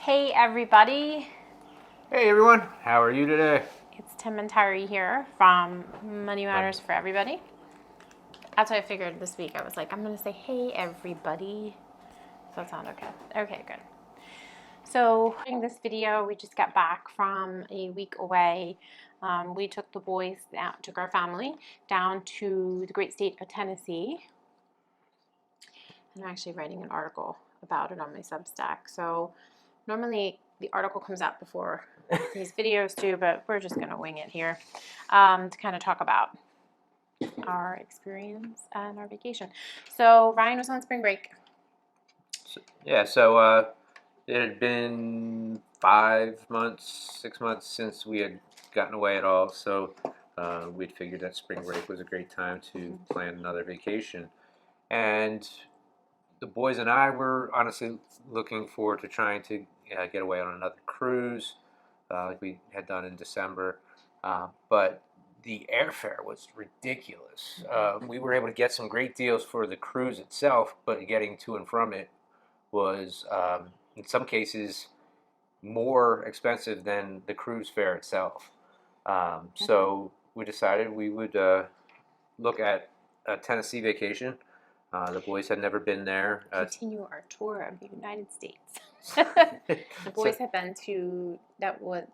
Hey everybody, Hey everyone, how are you today? it's Tim and Tyree here from Money Money. Matters for Everybody. That's what I figured this week. I was like, I'm going to say, hey everybody. Does that sound okay? Okay, good. So, in this video, we just got back from a week away. We took the boys out, took our family down to the great state of Tennessee. And I'm actually writing an article about it on my Substack. So, normally the article comes out before these videos do, but we're just going to wing it here to kind of talk about our experience and our vacation. So Ryan was on spring break. So it had been 5 months, 6 months since we had gotten away at all. So we'd figured that spring break was a great time to plan another vacation. And the boys and I were honestly looking forward to trying to get away on another cruise, like we had done in December. But the airfare was ridiculous. We were able to get some great deals for the cruise itself, but getting to and from it was, in some cases, more expensive than the cruise fare itself. So we decided we would look at a Tennessee vacation. The boys had never been there. Continue our tour of the United States. The boys had been to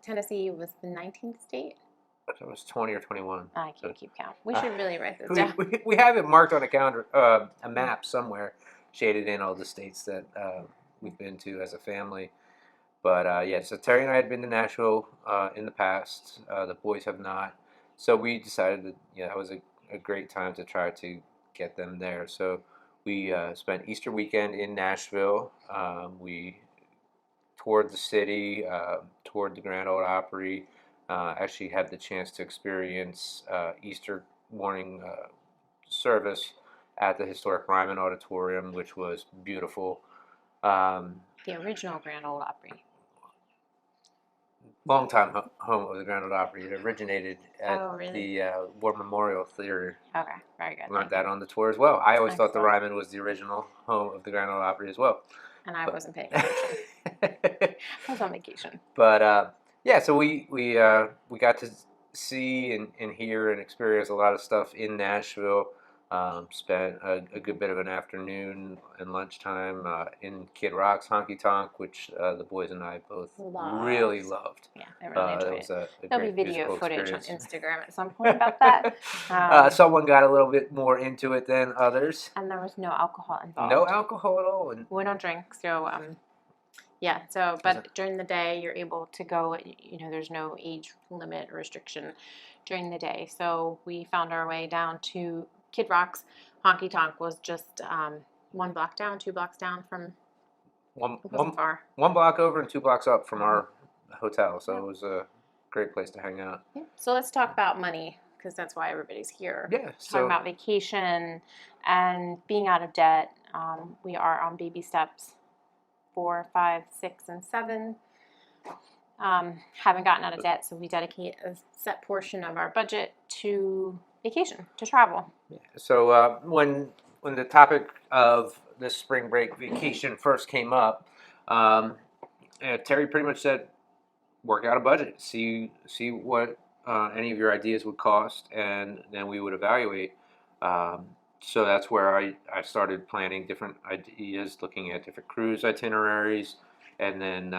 Tennessee was the 19th state. It was 20 or 21. I can't keep count. We should really write this we, down. we have it marked on a calendar, a map somewhere, shaded in all the states that we've been to as a family. But yeah, so Terry and I had been to Nashville in the past. The boys have not. So we decided that that was a great time to try to get them there. So we spent Easter weekend in Nashville. We toured the city, toured the Grand Ole Opry. Actually had the chance to experience Easter morning service at the historic Ryman Auditorium, which was beautiful. The original Grand Ole Opry. Longtime home of the Grand Ole Opry. It originated at really? the War Memorial Theater. Okay, very good. Learned that on the tour as well. I always thought the Excellent. Ryman was the original home of the Grand Ole Opry as well. And I wasn't paying attention. I was on vacation. But yeah, so we got to see and hear and experience a lot of stuff in Nashville. Spent a good bit of an afternoon and lunchtime in Kid Rock's Honky Tonk, which the boys and I both really loved. Yeah, I really enjoyed It was it. a There'll be great video musical footage on experience. Instagram at some point about that. Someone got a little bit more into it than others. And there was no alcohol involved. No alcohol at all. We don't drink, so yeah. So, but during the day, you're able to go. There's no age limit restriction during the day. So we found our way down to Kid Rock's. Honky Tonk was just 1 block down, 2 blocks down from. It wasn't far. 1 block over and 2 blocks up from our hotel. So it was a great place to hang out. Yeah. So let's talk about money, because that's why everybody's here. Yeah. Talking about vacation and being out of debt. We are on baby steps 4, 5, 6, and 7. Haven't gotten out of debt, so we dedicate a set portion of our budget to vacation, to travel. Yeah. So when the topic of this spring break vacation first came up, Terry pretty much said, work out a budget, see what any of your ideas would cost, and then we would evaluate. So that's where I started planning different ideas, looking at different cruise itineraries, and then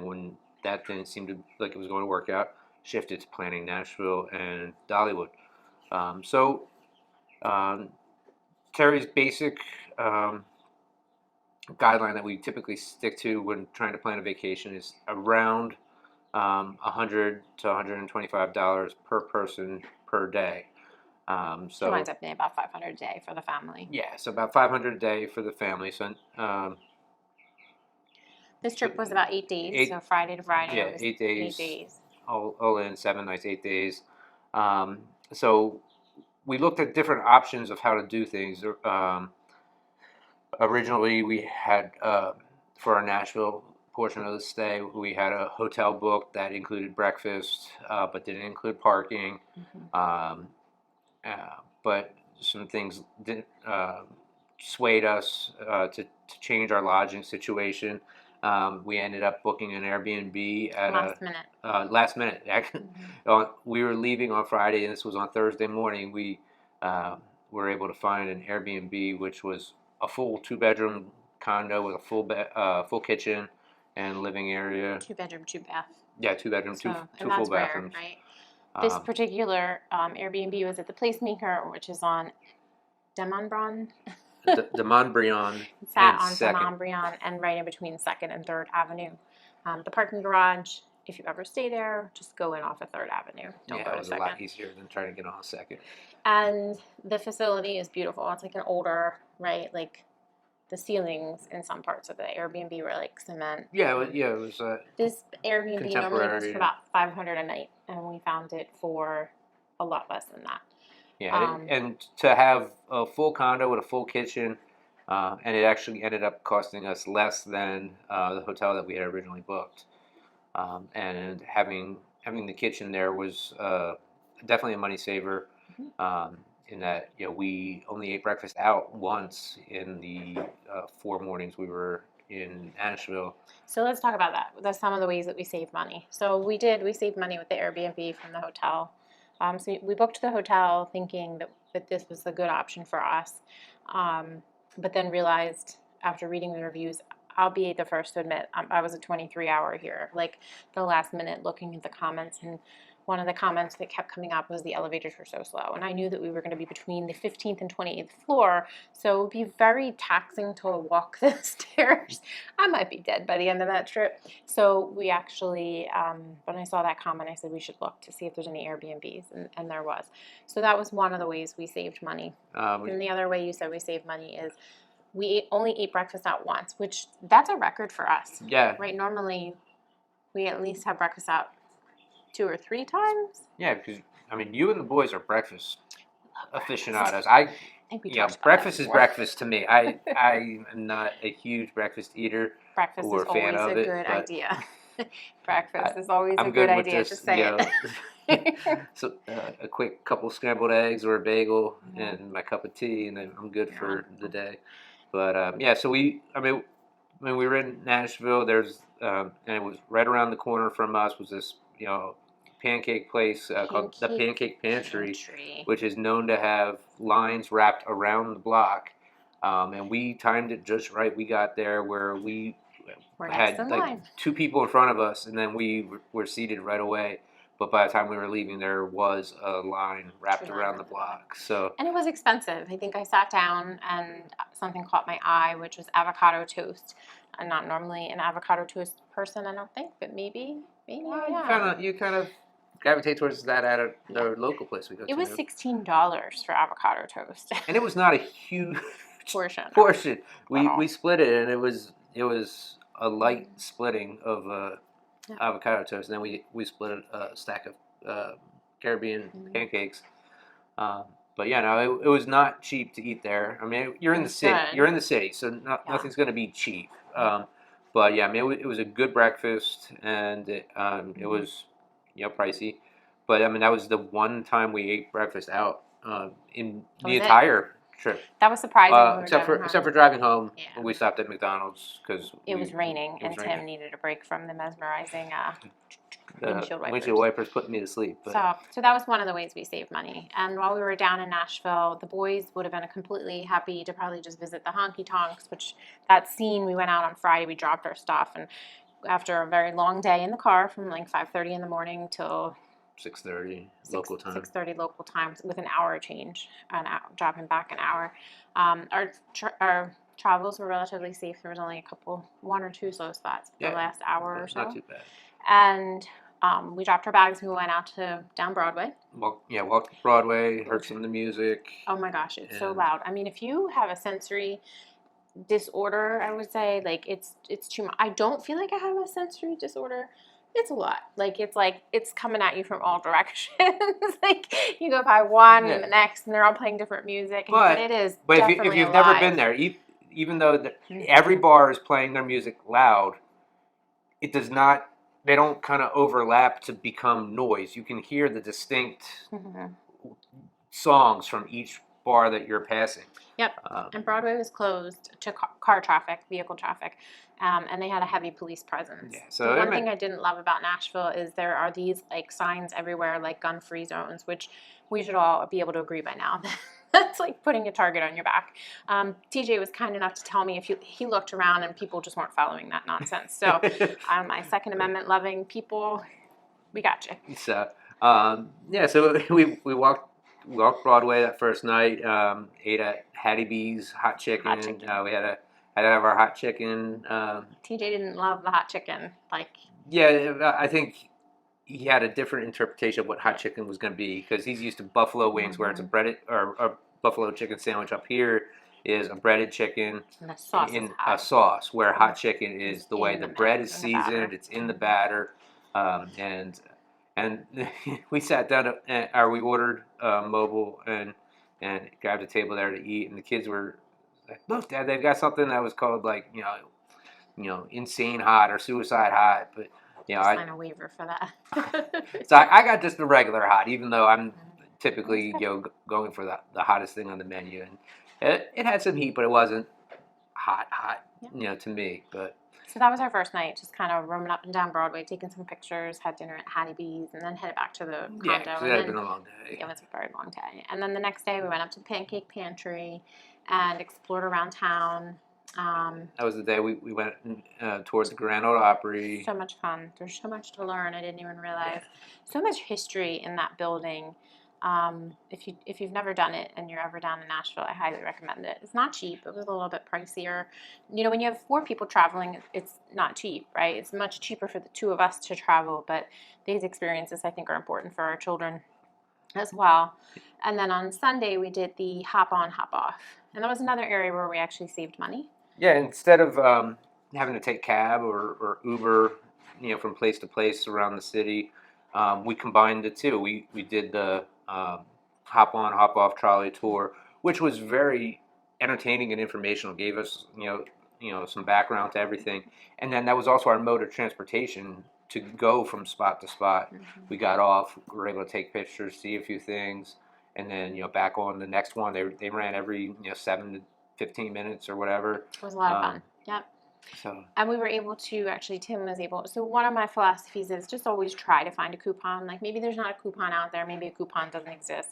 when that didn't seem to like it was going to work out, shifted to planning Nashville and Dollywood. So Terry's basic guideline that we typically stick to when trying to plan a vacation is around $100 to $125 per person per day. So it winds up being about $500 a day for the family. Yeah, so about $500 a day for the family. So this trip was about 8 days, so Friday to Friday. Yeah, 8 days. 8 days. All in 7 nights, 8 days. So we looked at different options of how to do things. Originally, we had for our Nashville portion of the stay, we had a hotel booked that included breakfast, but didn't include parking. But some things swayed us to change our lodging situation. We ended up booking an Airbnb at last minute. last minute. Actually, we were leaving on Friday, and this was on Thursday morning. We were able to find an Airbnb, which was a full 2-bedroom condo with a full kitchen and living area. 2-bedroom, 2-bath. Yeah, 2-bedroom, two And full that's bathrooms. rare, right? This particular Airbnb was at the Placemaker, which is on Demonbron. De Montbriand Sat and on Second. Demonbron and right in between 2nd and 3rd Avenue. The parking garage, if you ever stay there, just go in off of 3rd Avenue. Don't go to 2nd. It was a lot easier than trying to get on 2nd. And the facility is beautiful. It's like an older, right? Like the ceilings in some parts of the Airbnb were like cement. Yeah, it was. This Airbnb normally goes for about $500 a night, and we found it for a lot less than that. Yeah, and to have a full condo with a full kitchen, and it actually ended up costing us less than the hotel that we had originally booked. And having the kitchen there was definitely a money saver. In that we only ate breakfast out once in the 4 mornings we were in Nashville. So let's talk about that. That's some of the ways that we save money. So we saved money with the Airbnb from the hotel. So we booked the hotel thinking that this was a good option for us, but then realized after reading the reviews, I'll be the first to admit I was a 23-hour here. Like the last minute looking at the comments, and one of the comments that kept coming up was the elevators were so slow. And I knew that we were going to be between the 15th and 28th floor, so it would be very taxing to walk the stairs. I might be dead by the end of that trip. So we actually, when I saw that comment, I said we should look to see if there's any Airbnbs, and there was. So that was one of the ways we saved money. And the other way you said we saved money is we only ate breakfast out once, which that's a record for us. Yeah. Right? Normally, we at least have breakfast out 2 or 3 times. Yeah, because you and the boys are breakfast aficionados. I think we talked about breakfast that is before. breakfast to me. I am not a huge breakfast eater. Breakfast or is a fan always of a it, good but idea. Breakfast is always I'm a good with idea. just, Just say it. So a quick couple scrambled eggs or a bagel and my cup of tea, and then I'm good for the day. But so we were in Nashville. There's and it was right around the corner from us was this pancake place called the Pancake Pantry, which is known to have lines wrapped around the block. And we timed it just right. We got there where we had like 2 people in front of us, and then we were seated right away. But by the time we were leaving, there was a line wrapped around the block. And it was expensive. I think I sat down and something caught my eye, which was avocado toast. I'm not normally an avocado toast person, I don't think, but maybe. Well, you kind of gravitate towards that at the local place we go to. It was $16 for avocado toast, and it was not a huge portion. We split it, and it was a light splitting of avocado toast, and then we split a stack of Caribbean pancakes. But it was not cheap to eat there. You're in the city. You're in the city, so nothing's going to be cheap. But it was a good breakfast, and it was pricey. But that was the one time we ate breakfast out in the entire trip. That was surprising. Except for driving home, we stopped at McDonald's because it was raining, and Tim needed a break from the mesmerizing windshield wipers putting me to sleep. But. So that was one of the ways we saved money. And while we were down in Nashville, the boys would have been completely happy to probably just visit the honky tonks. Which that scene, we went out on Friday, we dropped our stuff, and after a very long day in the car from like 5:30 in the morning till 6:30 local time. 6:30 local time with an hour change, dropping back an hour. Our travels were relatively safe. There was only 1 or 2 slow spots the last hour or so. Not too bad. And we dropped our bags and we went out down Broadway. Walked Broadway, heard some of the music. Oh my gosh, it's so loud. If you have a sensory disorder, I would say, like, it's too much. I don't feel like I have a sensory disorder. It's a lot. It's coming at you from all directions. Like, you go by one and the next, and they're all playing different music. But it is. But if you've never been there, even though every bar is playing their music loud, it does not. They don't kind of overlap to become noise. You can hear the distinct songs from each bar that you're passing. Yep. And Broadway was closed to car traffic, vehicle traffic, and they had a heavy police presence. Yeah, so the one thing I didn't love about Nashville is there are these like signs everywhere, like gun-free zones, which we should all be able to agree by now. That's like putting a target on your back. TJ was kind enough to tell me if he looked around and people just weren't following that nonsense. So my Second Amendment loving people, we got you. So yeah, so we walked Broadway that first night. Ate at Hattie B's hot chicken. We had to have our hot chicken. TJ didn't love the hot chicken. Yeah, I think he had a different interpretation of what hot chicken was going to be because he's used to buffalo wings, where it's a breaded or a buffalo chicken sandwich. Up here is a breaded chicken and the sauce in a sauce, where hot chicken is the way the bread is seasoned. It's in the batter, and we sat down we ordered mobile and grabbed a table there to eat, and the kids were like, "Look, Dad, they've got something that was called like insane hot or suicide hot," but I sign a waiver for that. So I got just the regular hot, even though I'm typically going for the hottest thing on the menu, and it had some heat, but it wasn't hot, to me, but. So that was our first night, just kind of roaming up and down Broadway, taking some pictures, had dinner at Hattie B's, and then headed back to the condo. Yeah, because it had been a long day. It was a very long day. And then the next day we went up to the Pancake Pantry and explored around town. That was the day we went towards the Grand Ole Opry. So much fun. There's so much to learn. I didn't even realize. So much history in that building. If you've never done it and you're ever down in Nashville, I highly recommend it. It's not cheap. It was a little bit pricier. When you have 4 people traveling, it's not cheap, right? It's much cheaper for the 2 of us to travel, but these experiences I think are important for our children as well. And then on Sunday we did the hop on, hop off, and that was another area where we actually saved money. Yeah, instead of having to take cab or Uber, from place to place around the city, we combined the two. We did the hop on, hop off trolley tour, which was very entertaining and informational. Gave us some background to everything, and then that was also our mode of transportation to go from spot to spot. Mm-hmm. We got off, we were able to take pictures, see a few things, and then back on the next one. They ran every 7 to 15 minutes or whatever. It was a lot of fun. Yep. And we were able to, actually, Tim was able, so one of my philosophies is just always try to find a coupon. Like maybe there's not a coupon out there, maybe a coupon doesn't exist,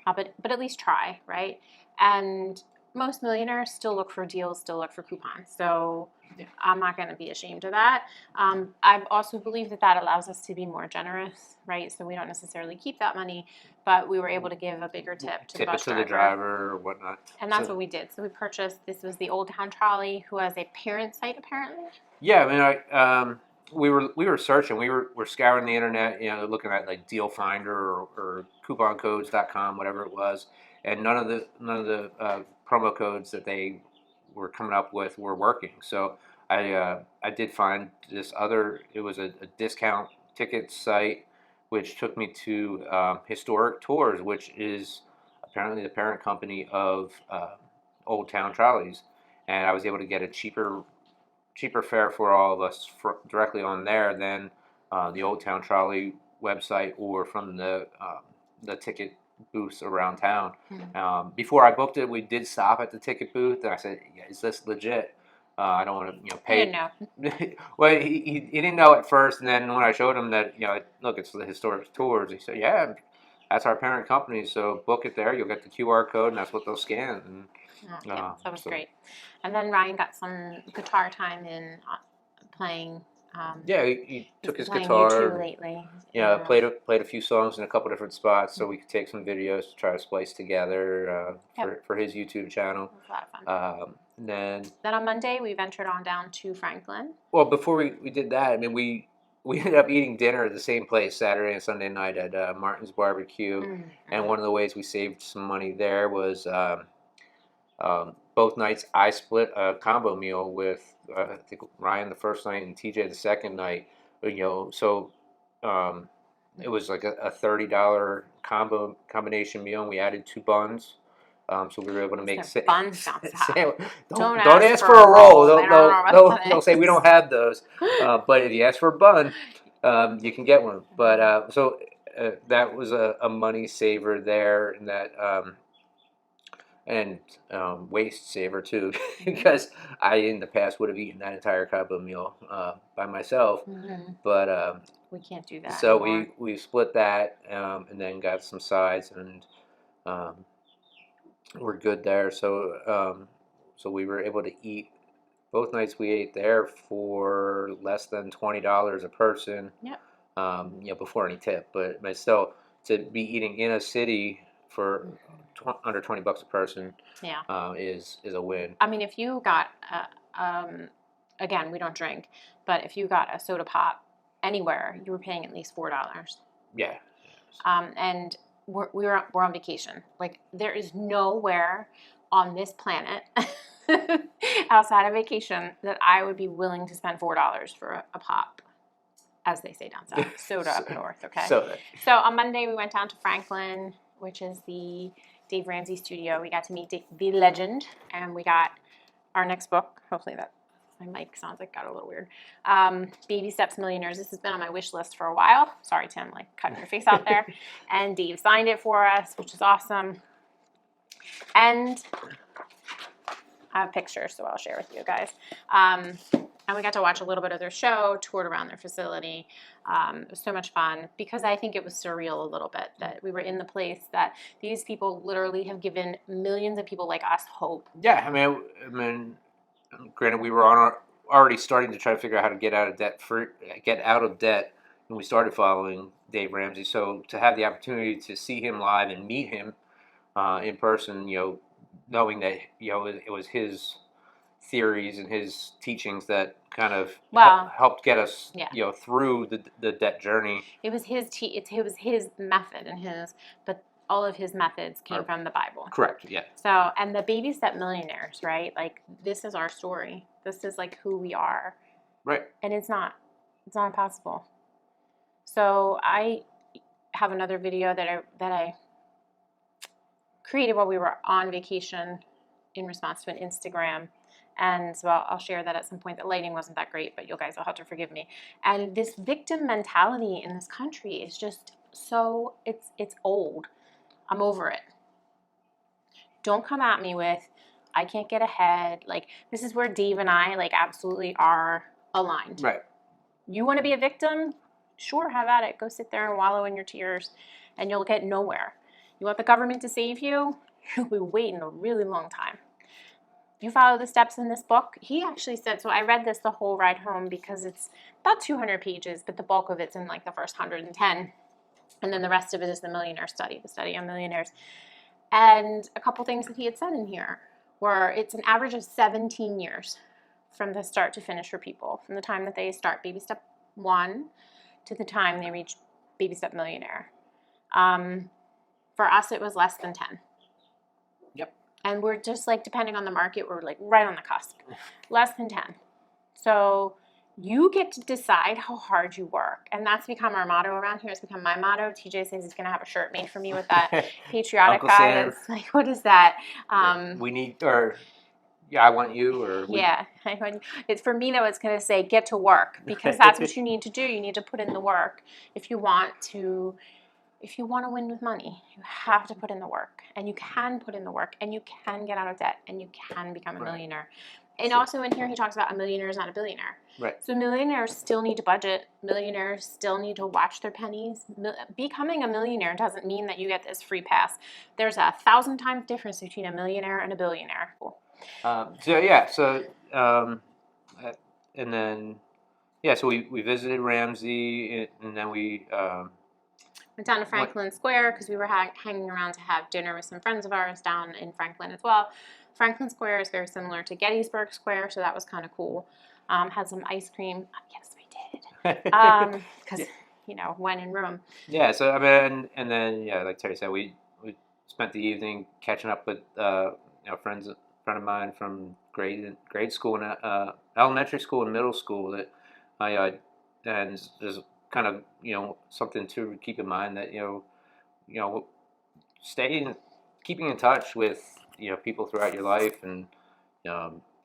but at least try, right? And most millionaires still look for deals, still look for coupons. So I'm not going to be ashamed of that. I also believe that allows us to be more generous, right? So we don't necessarily keep that money, but we were able to give a bigger tip to the bus driver. Tip it to the driver or whatnot. And that's what we did. So we purchased, this was the Old Town Trolley, who has a parent site apparently. Yeah, I mean, we were searching, we were scouring the internet, looking at like Deal Finder or couponcodes.com, whatever it was, and none of the promo codes that they were coming up with were working. So I did find this other. It was a discount ticket site, which took me to Historic Tours, which is apparently the parent company of Old Town Trolleys, and I was able to get a cheaper fare for all of us directly on there than the Old Town Trolley website or from the ticket booths around town. Mm-hmm. Before I booked it, we did stop at the ticket booth, and I said, "Is this legit? I don't want to, pay." I didn't know. Well, he didn't know at first, and then when I showed him that, look, it's the Historic Tours, he said, "Yeah, that's our parent company, so book it there. You'll get the QR code, and that's what they'll scan." And, that was great. And then Ryan got some guitar time in playing. He took his guitar. U2 lately. Yeah, played a few songs in a couple different spots, so we could take some videos to try to splice together for his YouTube channel. It was a lot of fun. Then on Monday we ventured on down to Franklin. Well, before we did that, I mean, we ended up eating dinner at the same place Saturday and Sunday night at Martin's Barbecue, mm-hmm. and one of the ways we saved some money there was both nights I split a combo meal with I think Ryan the first night and TJ the second night. So it was like a $30 combination meal, and we added 2 buns. So we were able to make buns. Don't ask for a roll. They'll say we don't have those. But if you ask for a bun, you can get one. But so that was a money saver there, and that and waste saver too, because I in the past would have eaten that entire kebab meal by myself, but We can't do that so anymore. we split that and then got some sides, and um, we're good there. So we were able to eat both nights. We ate there for less than $20 a person. Yep. Before any tip, but still to be eating in a city for under $20 a person, Yeah. is a win. I mean, if you got, again, we don't drink, but if you got a soda pop anywhere, you were paying at least $4. Yeah. And we're on vacation. Like, there is nowhere on this planet outside of vacation that I would be willing to spend $4 for a pop, as they say down south. Soda up north, okay? Soda. So on Monday, we went down to Franklin, which is the Dave Ramsey studio. We got to meet the legend, and we got our next book. Hopefully that my mic sounds like got a little weird. Baby Steps Millionaires. This has been on my wish list for a while. Sorry, Tim, like cutting your face out there. And Dave signed it for us, which is awesome. And I have pictures, so I'll share with you guys. And we got to watch a little bit of their show, toured around their facility. It was so much fun because I think it was surreal a little bit that we were in the place that these people literally have given millions of people like us hope. Yeah, I mean, granted, we were already starting to try to figure out how to get out of debt when we started following Dave Ramsey. So to have the opportunity to see him live and meet him in person, knowing that it was his theories and his teachings that kind of helped get us through the debt journey. It was his method but all of his methods came from the Bible. Correct. Yeah. So, and the Baby Step Millionaires, right? Like, this is our story. This is like who we are. Right. And it's not impossible. So I have another video that I created while we were on vacation in response to an Instagram. And so I'll share that at some point. The lighting wasn't that great, but you guys will have to forgive me. And this victim mentality in this country is just so, it's old. I'm over it. Don't come at me with, I can't get ahead. Like, this is where Dave and I, like, absolutely are aligned. Right. You want to be a victim? Sure, have at it. Go sit there and wallow in your tears, and you'll get nowhere. You want the government to save you? You'll be waiting a really long time. If you follow the steps in this book, he actually said, so I read this the whole ride home because it's about 200 pages, but the bulk of it's in like the first 110. And then the rest of it is the millionaire study, the study on millionaires. And a couple things that he had said in here were it's an average of 17 years from the start to finish for people, from the time that they start baby step 1 to the time they reach baby step millionaire. For us, it was less than 10. Yep. And we're just like, depending on the market, we're like right on the cusp. Less than 10. So you get to decide how hard you work. And that's become our motto around here. It's become my motto. TJ says he's going to have a shirt made for me with that patriotic Uncle guy. Sam. That's like, what is that? We need, or I want you, or we... Yeah. It's for me, though, it's going to say get to work, because that's what you need to do. You need to put in the work. If you want to win with money, you have to put in the work, and you can put in the work, and you can get out of debt, and you can become a millionaire. And also in here, he talks about a millionaire is not a billionaire. Right. So millionaires still need to budget. Millionaires still need to watch their pennies. Becoming a millionaire doesn't mean that you get this free pass. There's 1,000 times difference between a millionaire and a billionaire. Cool. And then so we visited Ramsey, and then we went down to Franklin Square because we were hanging around to have dinner with some friends of ours down in Franklin as well. Franklin Square is very similar to Gettysburg Square, so that was kind of cool. Had some ice cream. Yes, we did. Because, when in Rome. Yeah, so, I mean, and then, like Terry said, we spent the evening catching up with, a friend of mine from grade school and elementary school and middle school that and there's kind of, something to keep in mind that, keeping in touch with, people throughout your life, and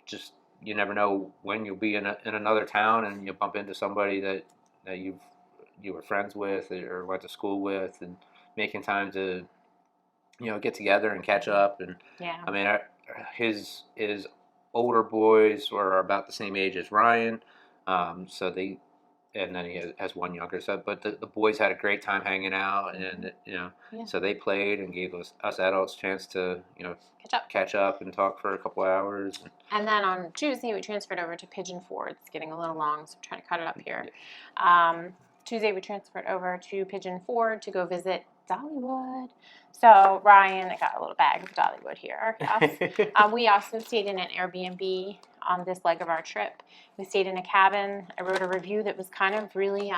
just you never know when you'll be in another town and you'll bump into somebody that you were friends with or went to school with, and making time to get together and catch up. And Yeah. I mean, his older boys were about the same age as Ryan, so they. And then he has one younger son, but the boys had a great time hanging out, and Yeah. so they played and gave us adults a chance to catch up and talk for a couple hours. And then on Tuesday we transferred over to Pigeon Forge. It's getting a little long, so I'm trying to cut it up here. Tuesday we transferred over to Pigeon Forge to go visit Dollywood. So Ryan, I got a little bag of Dollywood here. Yes. We also stayed in an Airbnb on this leg of our trip. We stayed in a cabin. I wrote a review that was kind of really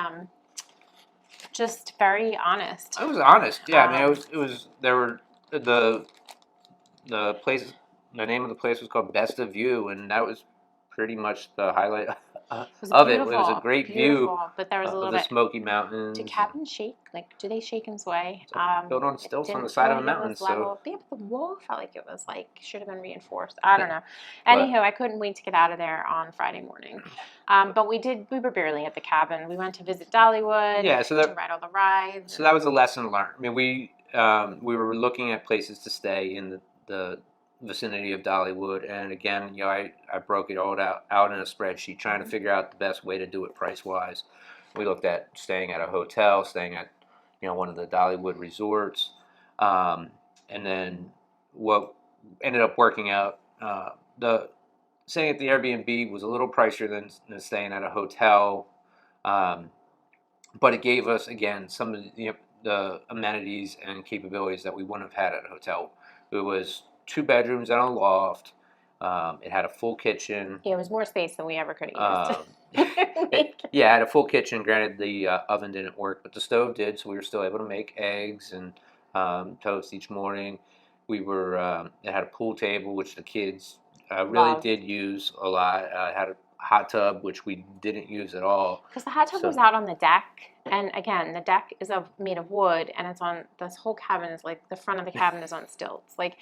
just very honest. I was honest, yeah. I mean, it was there were the place. The name of the place was called Best of View, and that was pretty much the highlight of it. It was a great view but there was a of little the bit. Smoky Mountains. Do cabins shake? Like, do they shake and sway? Built on stilts on the Didn't side feel of a like it mountain, was so level. Yeah, but the wall felt like it was like should have been reinforced. I don't know. Anywho, I couldn't wait to get out of there on Friday morning. But we were barely at the cabin. We went to visit Dollywood. Yeah, so to ride all the rides. So that was a lesson learned. I mean, we were looking at places to stay in the vicinity of Dollywood, and again, I broke it all out in a spreadsheet, trying to figure out the best way to do it price wise. We looked at staying at a hotel, staying at one of the Dollywood resorts, and then what ended up working out. The Staying at the Airbnb was a little pricier than staying at a hotel, but it gave us again some of the amenities and capabilities that we wouldn't have had at a hotel. It was 2 bedrooms and a loft. It had a full kitchen. Yeah, it was more space than we ever could have used. It had a full kitchen. Granted, the oven didn't work, but the stove did, so we were still able to make eggs and toast each morning. It had a pool table, which the kids really did use a lot. It had a hot tub, which we didn't use at all. Because the hot tub was out on the deck, and again, the deck is made of wood, and it's on this whole cabin is like the front of the cabin is on stilts. Like,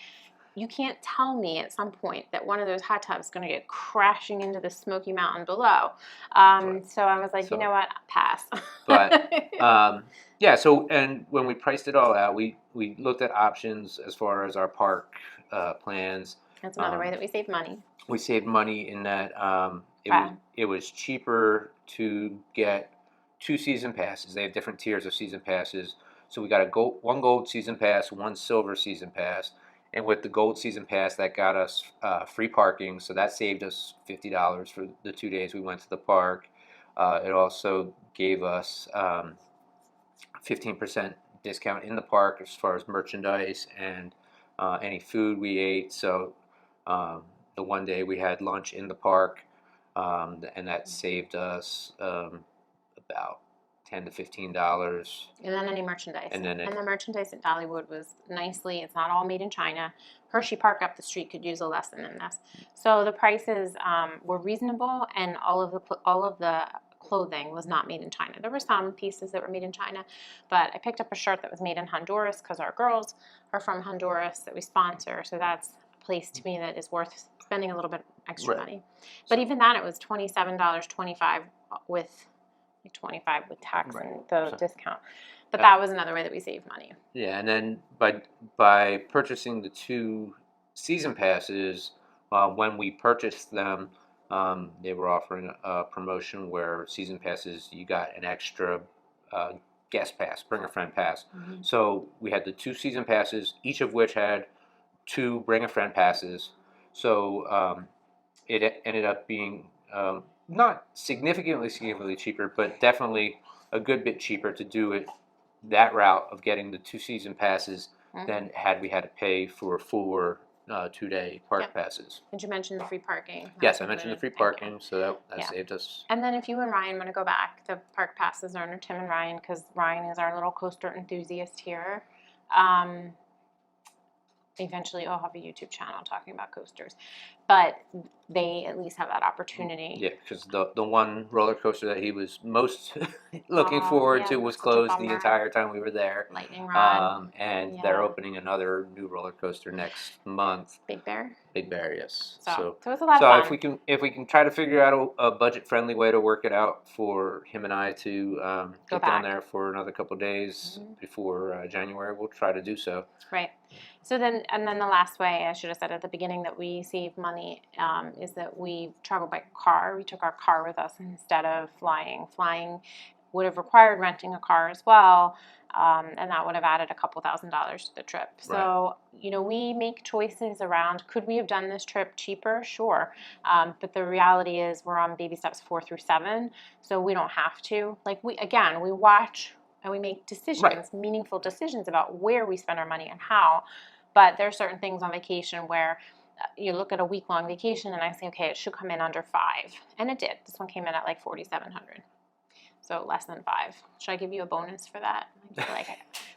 you can't tell me at some point that one of those hot tubs is going to get crashing into the Smoky Mountain below. So I was like, you know what, pass. But yeah, so and when we priced it all out, we looked at options as far as our park plans. That's another way that we save money. We saved money in that it was cheaper to get 2 season passes. They have different tiers of season passes. So we got one gold season pass, 1 silver season pass. And with the gold season pass, that got us free parking. So that saved us $50 for the 2 days we went to the park. It also gave us 15% discount in the park as far as merchandise and any food we ate. So the one day we had lunch in the park, and that saved us about $10 to $15. And then any merchandise. And the merchandise at Dollywood was it's not all made in China. Hershey Park up the street could use a lesson in this. So the prices were reasonable, and all of the clothing was not made in China. There were some pieces that were made in China, but I picked up a shirt that was made in Honduras because our girls are from Honduras that we sponsor. So that's a place to me that is worth spending a little bit extra money. But even that, it was $27.25 with tax and the discount. But that was another way that we saved money. Yeah, and then by purchasing the 2 season passes, when we purchased them, they were offering a promotion where season passes, you got an extra guest pass, bring a friend pass. Mm-hmm. So we had the 2 season passes, each of which had 2 bring a friend passes. So it ended up being not significantly cheaper, but definitely a good bit cheaper to do it that route of getting the 2 season passes than had we had to pay for 4 2-day park passes. Did you mention the free parking? Yes, I mentioned the free parking, so that saved us. And then if you and Ryan want to go back, the park passes are under Tim and Ryan, because Ryan is our little coaster enthusiast here. Eventually I'll have a YouTube channel talking about coasters. but they at least have that opportunity. Yeah, because the one roller coaster that he was most looking forward Yeah, to was such a closed the bummer. entire time we were there. Lightning rod. And Yeah. they're opening another new roller coaster next month. Big Bear. Big Bear, yes. So it was a lot of So fun. if we can try to figure out a budget friendly way to work it out for him and I to Go get down back. there for another couple of days before January, we'll try to do so. Right. So then, and then the last way, I should have said at the beginning, that we save money is that we travel by car. We took our car with us instead of flying. Flying would have required renting a car as well, and that would have added a couple $1,000s to the trip. So, you know, we make choices around, could we have done this trip cheaper? Sure. But the reality is we're on baby steps 4 through 7, so we don't have to. Like, we watch and we make decisions, meaningful decisions about where we spend our money and how. But there are certain things on vacation where you look at a week-long vacation and I say, okay, it should come in under 5. And it did. This one came in at like $4,700. So less than 5. Should I give you a bonus for that? I feel like I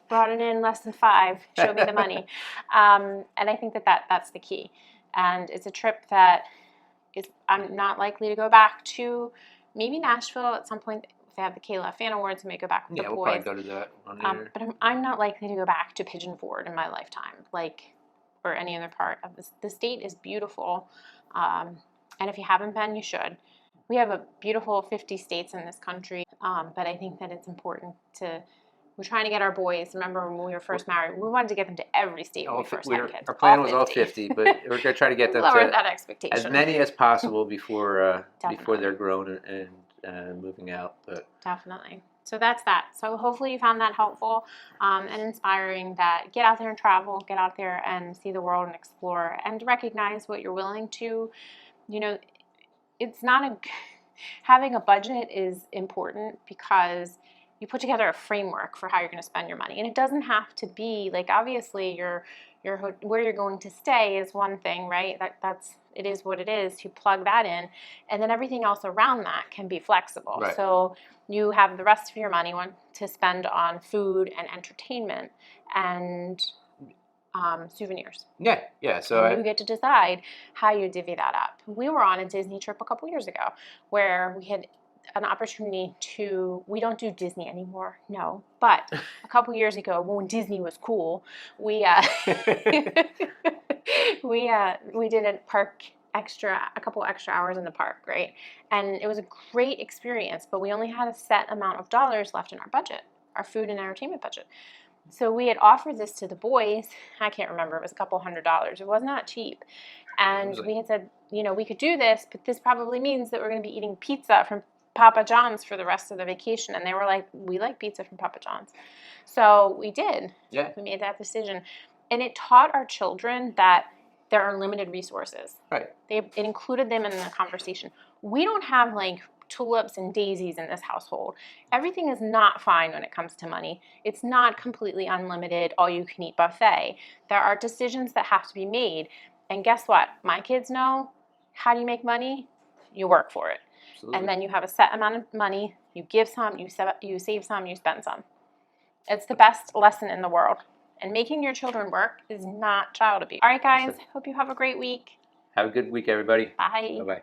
brought it in less than 5. Show me the money. And I think that's the key. And it's a trip that I'm not likely to go back to. Maybe Nashville at some point. If they have the Kayla Fan Awards, I may go back with the boys. We'll probably go to that one year. But I'm not likely to go back to Pigeon Forge in my lifetime, or any other part of this. The state is beautiful, and if you haven't been, you should. We have a beautiful 50 states in this country, but I think that it's important we're trying to get our boys. Remember when we were first married, we wanted to get them to every state when we first had kids. Our plan was all 50, but we're going to try to get them lowered to that expectation. as many as possible before they're grown and moving out. But definitely. So that's that. So hopefully you found that helpful and inspiring, that get out there and travel, get out there and see the world and explore and recognize what you're willing to, you know, it's not having a budget is important because you put together a framework for how you're going to spend your money. And it doesn't have to be like, obviously your where you're going to stay is one thing, right? It is what it is. You plug that in, and then everything else around that can be flexible. Right. So you have the rest of your money to spend on food and entertainment and souvenirs. Yeah. So you get to decide how you divvy that up. We were on a Disney trip a couple years ago where we had an opportunity we don't do Disney anymore, no, but a couple years ago when Disney was cool, we did a couple extra hours in the park, right? And it was a great experience, but we only had a set amount of dollars left in our budget, our food and entertainment budget. So we had offered this to the boys. I can't remember, it was a couple $100s. It was not cheap. And we had said, you know, we could do this, but this probably means that we're going to be eating pizza from Papa John's for the rest of the vacation. And they were like, we like pizza from Papa John's. So we did. Yeah. We made that decision. And it taught our children that there are limited resources. Right. It included them in the conversation. We don't have like tulips and daisies in this household. Everything is not fine when it comes to money. It's not completely unlimited, all-you-can-eat buffet. There are decisions that have to be made. And guess what? My kids know, how do you make money? You work for it. Absolutely. And then you have a set amount of money. You give some, you save some, you spend some. It's the best lesson in the world. And making your children work is not child abuse. All right, guys. Hope you have a great week. Have a good week, everybody. Bye. Bye-bye.